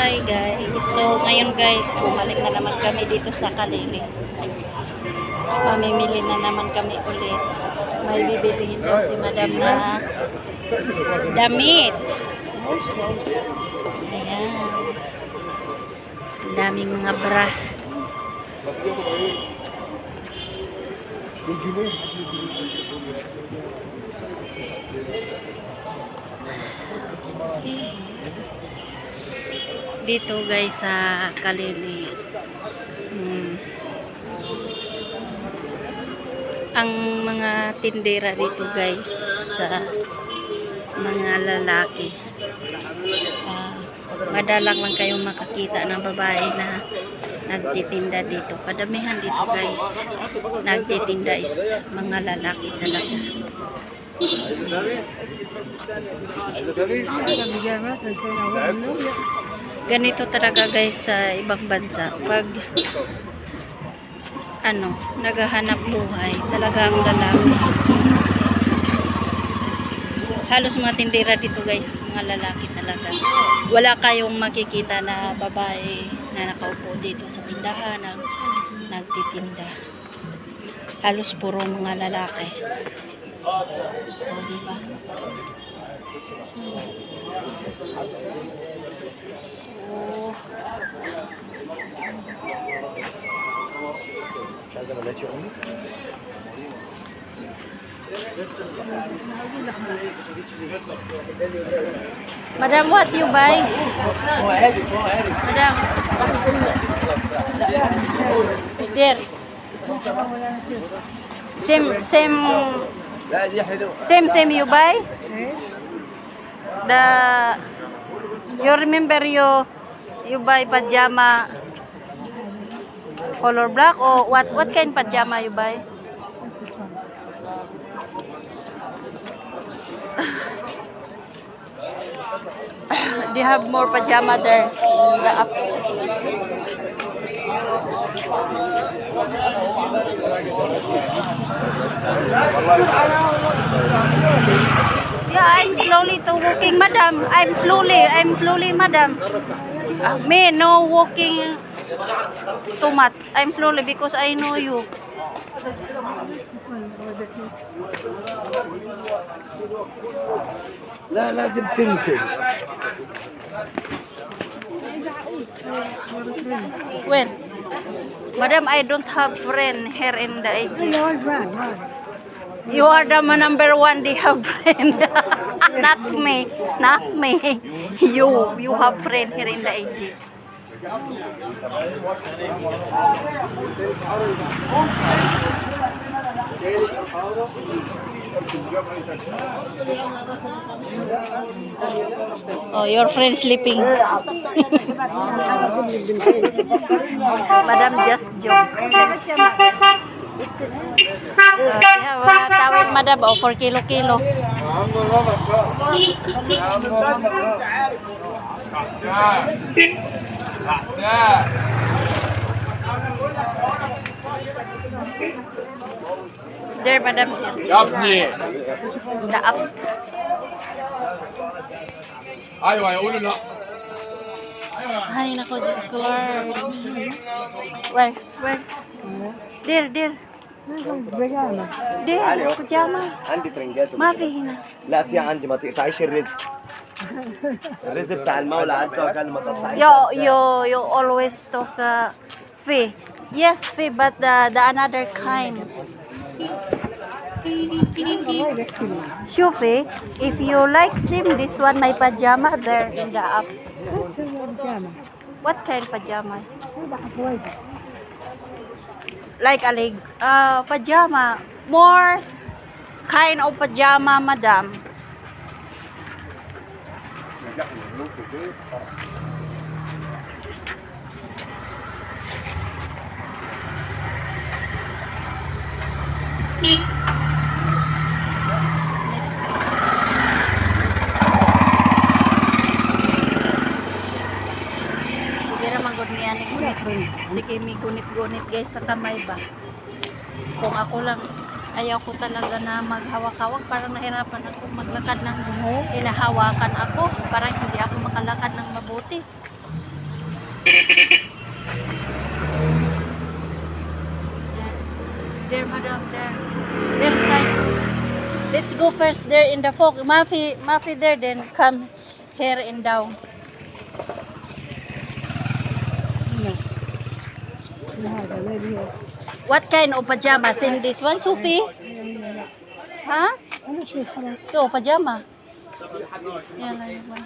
Hi guys. So ngayon guys, bumalik na naman kami dito sa Kalili. Mamimili na naman kami ulit. May bibilihin daw si madam na damit. Ayan. Ang daming mga bra. Dito guys sa Kalili. Ang mga tindera dito guys sa mga lalaki. Madalang lang kayong makakita ng babae na nagtitinda dito. Padamihan dito guys. Nagtitinda is mga lalaki talaga. Ganito talaga guys sa ibang bansa. Pag naghahanap buhay, talagang lalaki. Halos mga tindera dito guys, mga lalaki talaga. Wala kayong makikita na babae na nakaupo dito sa tindahan nagtitinda. Halos puro mga lalaki. O, diba? So, Madam, what you buy? Madam. There. Same you buy? You remember you buy pajama color black or what kind pajama you buy? They have more pajama there in the up. Yeah, I'm slowly to walking, madam. I'm slowly, madam. Me, no walking too much. I'm slowly because I know you. لا لازم تنزل. When? Madam, I don't have friend here in the AG. You are the number one they have friend. Not me. Not me. You have friend here in the AG. Oh, your friend sleeping. Madam just joke. We have a tawid, madam, for kilo. There, madam. The up. Ay, nako, Diyos ko, Lord. Where? There. There, pajama. عندي ترنجات ما في هنا. لا في عندي ما تقطعيش الرز. الرز بتاع المولى عز وجل ما تقطعيش. You always talk fee. Yes, fee, but the another kind. Shufi, if you like sim, this one my pajama there in the app. What kind pajama? Like a leg pajama. More kind of pajama, madam. Sige naman, good niyan. Sige, may gunit-gunit guys sa kamay ba. Kung ako lang, ayaw ko talaga na maghawak-hawak. Parang nahirapan ako maglakad ng hinahawakan ako. Parang hindi ako makalakad ng mabuti. There, madam, there. There side. Let's go first there in the fog. Mafi there, then come here and down. No. What kind of pajamas in this one, Sufi? Huh? To, pajama. Yan lang yung one.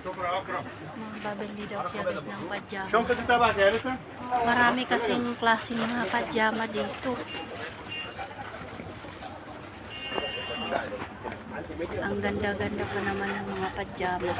Magbabili daw siya guys ng pajama. Marami kasing klase ng mga pajama dito. Ang ganda-ganda pa naman ng mga pajama.